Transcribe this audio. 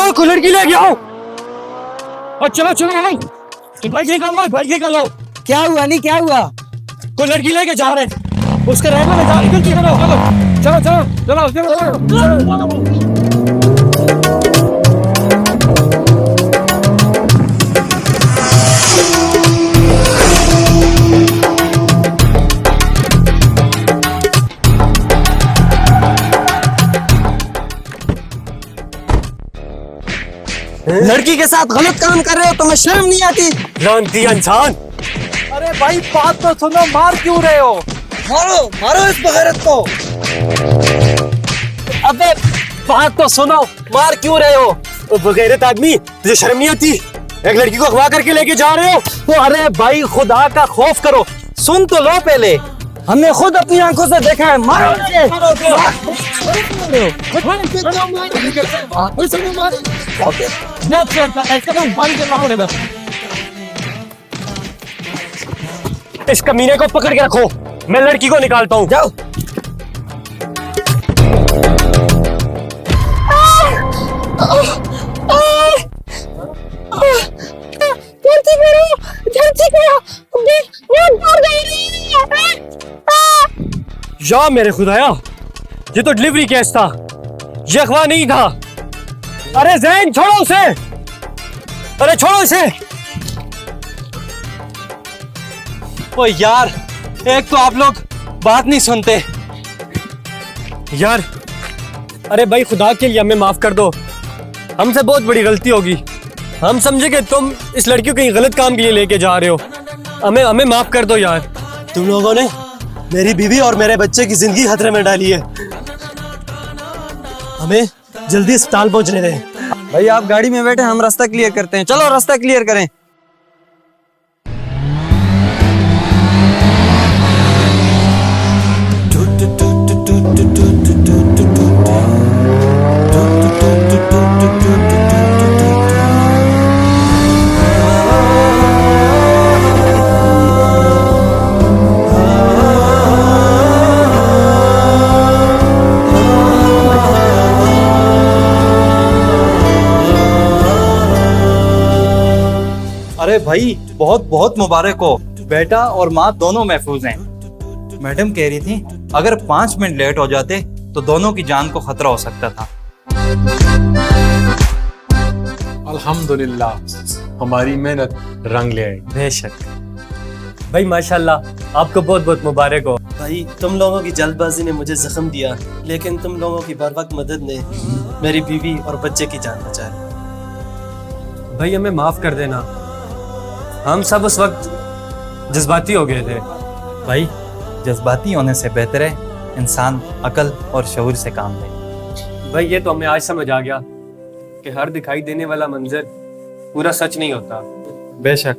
जाओ, कोई लड़की लेके आओ। और चलो चलो भाई, बाइक निकालो, बाइक निकालो। क्या हुआ? नहीं क्या हुआ? कोई लड़की लेके जा रहे हैं, उसके रहने में जा रही। चलो चलो चलो चलो चलो। लड़की के साथ गलत काम कर रहे हो, तुम्हें शर्म नहीं आती? लानती इंसान। अरे भाई बात तो सुनो, मार क्यों रहे हो? मारो मारो इस बगैरत को। अबे बात तो सुनो, मार क्यों रहे हो? बगैरत आदमी, तुझे शर्म नहीं आती? एक लड़की को अगवा करके लेके जा रहे हो? तो अरे भाई खुदा का खौफ करो, सुन तो लो पहले। हमने खुद अपनी आंखों से देखा है। मारो इस कमीने को पकड़ के रखो, मैं लड़की को निकालता हूँ। जाओ। या मेरे खुदाया, ये तो डिलीवरी केस था, ये अगवा नहीं था। अरे जैन छोड़ो उसे, अरे छोड़ो इसे। ओ यार, एक तो आप लोग बात नहीं सुनते। यार अरे भाई खुदा के लिए हमें माफ कर दो, हमसे बहुत बड़ी गलती होगी। हम समझे कि तुम इस लड़की को कहीं गलत काम के लिए लेके जा रहे हो। हमें हमें माफ कर दो यार। तुम लोगों ने मेरी बीवी और मेरे बच्चे की जिंदगी खतरे में डाली है। हमें जल्दी अस्पताल पहुंचने दें। भाई आप गाड़ी में बैठे, हम रास्ता क्लियर करते हैं। चलो रास्ता क्लियर करें। अरे भाई बहुत बहुत मुबारक हो, बेटा और माँ दोनों महफूज हैं। मैडम कह रही थी अगर 5 मिनट लेट हो जाते तो दोनों की जान को खतरा हो सकता था। अल्हम्दुलिल्लाह, हमारी मेहनत रंग ले आई। बेशक भाई, माशाल्लाह, आपको बहुत बहुत मुबारक हो। भाई तुम लोगों की जल्दबाजी ने मुझे जख्म दिया, लेकिन तुम लोगों की बर वक्त मदद ने मेरी बीवी और बच्चे की जान बचाई। भाई हमें माफ कर देना, हम सब उस वक्त जज्बाती हो गए थे। भाई जज्बाती होने से बेहतर है इंसान अकल और शऊर से काम ले। भाई ये तो हमें आज समझ आ गया कि हर दिखाई देने वाला मंजर पूरा सच नहीं होता। बेशक।